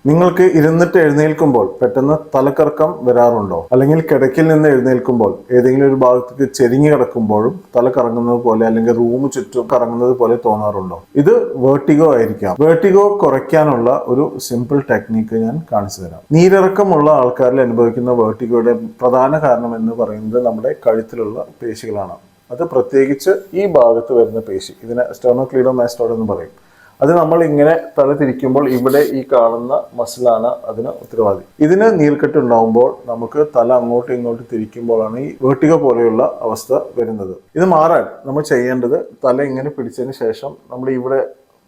നിങ്ങൾക്ക് ഇരുന്നിട്ട് എഴുന്നേൽക്കുമ്പോൾ പെട്ടെന്ന് തലകറക്കം വരാറുണ്ടോ? അല്ലെങ്കിൽ കിടക്കിൽ നിന്ന് എഴുന്നേൽക്കുമ്പോൾ ഏതെങ്കിലും ഒരു ഭാഗത്തേക്ക് ചെരിഞ്ഞു കിടക്കുമ്പോഴും തല കറങ്ങുന്നത് പോലെ അല്ലെങ്കിൽ റൂം ചുറ്റും കറങ്ങുന്നത് പോലെ തോന്നാറുണ്ടോ? ഇത് വേർട്ടിഗോ ആയിരിക്കാം. വേർട്ടിഗോ കുറയ്ക്കാനുള്ള ഒരു സിമ്പിൾ ടെക്നിക്ക് ഞാൻ കാണിച്ചു തരാം. നീരിറക്കമുള്ള ആൾക്കാരിൽ അനുഭവിക്കുന്ന വേർട്ടിഗോയുടെ പ്രധാന കാരണം എന്ന് പറയുന്നത് നമ്മുടെ കഴുത്തിലുള്ള പേശികളാണ്. അത് പ്രത്യേകിച്ച് ഈ ഭാഗത്ത് വരുന്ന പേശി, ഇതിനെ സ്റ്റെർണോക്ലീഡോമാസ്റ്റോയ്ഡ് എന്ന് പറയും. അത് നമ്മൾ ഇങ്ങനെ തല തിരിക്കുമ്പോൾ ഇവിടെ ഈ കാണുന്ന മസിലാണ് അതിന് ഉത്തരവാദി. ഇതിന് നീർക്കെട്ട് ഉണ്ടാവുമ്പോൾ നമുക്ക് തല അങ്ങോട്ടും ഇങ്ങോട്ടും തിരിക്കുമ്പോഴാണ് ഈ വേർട്ടിഗോ പോലെയുള്ള അവസ്ഥ വരുന്നത്. ഇത് മാറാൻ നമ്മൾ ചെയ്യേണ്ടത്, തല ഇങ്ങനെ പിടിച്ചതിന് ശേഷം നമ്മൾ ഇവിടെ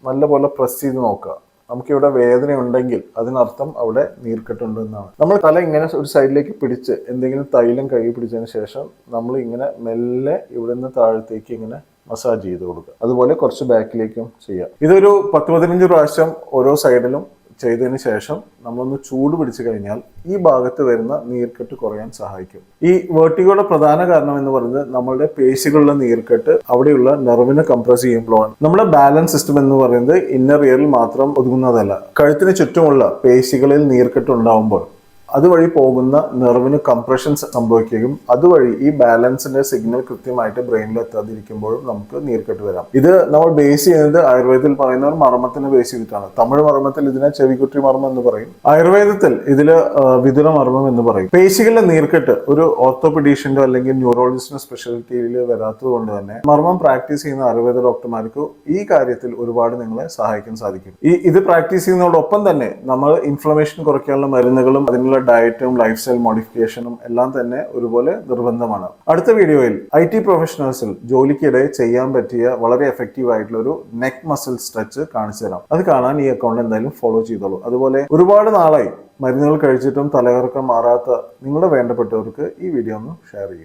നല്ലപോലെ പ്രസ് ചെയ്ത് നോക്കുക. നമുക്കിവിടെ വേദന ഉണ്ടെങ്കിൽ അതിനർത്ഥം അവിടെ നീർക്കെട്ടുണ്ടെന്നാണ്. നമ്മൾ തല ഇങ്ങനെ ഒരു സൈഡിലേക്ക് പിടിച്ച് എന്തെങ്കിലും തൈലം കൈ പിടിച്ചതിന് ശേഷം നമ്മൾ ഇങ്ങനെ മെല്ലെ ഇവിടെ നിന്ന് താഴത്തേക്ക് ഇങ്ങനെ മസാജ് ചെയ്ത് കൊടുക്കുക. അതുപോലെ കുറച്ച് ബാക്കിലേക്കും ചെയ്യാം. ഇതൊരു 10-15 പ്രാവശ്യം ഓരോ സൈഡിലും ചെയ്തതിന് ശേഷം നമ്മളൊന്ന് ചൂട് പിടിച്ചു കഴിഞ്ഞാൽ ഈ ഭാഗത്ത് വരുന്ന നീർക്കെട്ട് കുറയാൻ സഹായിക്കും. ഈ വേർട്ടിഗോയുടെ പ്രധാന കാരണം എന്ന് പറയുന്നത് നമ്മളുടെ പേശികളുടെ നീർക്കെട്ട് അവിടെയുള്ള നെർവിനെ കംപ്രസ് ചെയ്യുമ്പോഴാണ്. നമ്മുടെ ബാലൻസ് സിസ്റ്റം എന്ന് പറയുന്നത് ഇന്നർ ഇയറിൽ മാത്രം ഒതുങ്ങുന്നതല്ല. കഴുത്തിന് ചുറ്റുമുള്ള പേശികളിൽ നീർക്കെട്ട് ഉണ്ടാവുമ്പോൾ അതുവഴി പോകുന്ന നെർവിന് കംപ്രഷൻസ് സംഭവിക്കുകയും അതുവഴി ഈ ബാലൻസിന്റെ സിഗ്നൽ കൃത്യമായിട്ട് ബ്രെയിനിൽ എത്താതിരിക്കുമ്പോഴും നമുക്ക് നീർക്കെട്ട് വരാം. ഇത് നമ്മൾ ബേസ് ചെയ്യുന്നത് ആയുർവേദത്തിൽ പറയുന്ന ഒരു മർമ്മത്തിനെ ബേസ് ചെയ്തിട്ടാണ്. തമിഴ് മർമ്മത്തിൽ ഇതിനെ ചെവിക്കുറ്റി മർമ്മം എന്ന് പറയും. ആയുർവേദത്തിൽ ഇതില് വിതുര മർമ്മം എന്ന് പറയും. പേശികളിലെ നീർക്കെട്ട് ഒരു ഓർത്തോപെഡീഷ്യന്റെ അല്ലെങ്കിൽ ന്യൂറോളജിസ്റ്റിന്റെ സ്പെഷ്യാലിറ്റിയിൽ വരാത്തത് കൊണ്ട് തന്നെ മർമ്മം പ്രാക്ടീസ് ചെയ്യുന്ന ആയുർവേദ ഡോക്ടർമാർക്ക് ഈ കാര്യത്തിൽ ഒരുപാട് നിങ്ങളെ സഹായിക്കാൻ സാധിക്കും. ഇത് പ്രാക്ടീസ് ചെയ്യുന്നതോടൊപ്പം തന്നെ നമ്മൾ ഇൻഫ്ലമേഷൻ കുറയ്ക്കാനുള്ള മരുന്നുകളും അതിനുള്ള ഡയറ്റും ലൈഫ് സ്റ്റൈൽ മോഡിഫിക്കേഷനും എല്ലാം തന്നെ ഒരുപോലെ നിർബന്ധമാണ്. അടുത്ത വീഡിയോയിൽ IT പ്രൊഫഷണൽസിൽ ജോലിക്കിടെ ചെയ്യാൻ പറ്റിയ വളരെ എഫക്റ്റീവ് ആയിട്ടുള്ള ഒരു നെക്ക് മസിൽ സ്ട്രെച്ച് കാണിച്ചു തരാം. അത് കാണാൻ ഈ അക്കൗണ്ട് എന്തായാലും ഫോളോ ചെയ്തോളൂ. അതുപോലെ ഒരുപാട് നാളായി മരുന്നുകൾ കഴിച്ചിട്ടും തലകറക്കം മാറാത്ത നിങ്ങളുടെ വേണ്ടപ്പെട്ടവർക്ക് ഈ വീഡിയോ ഒന്ന് ഷെയർ ചെയ്യും.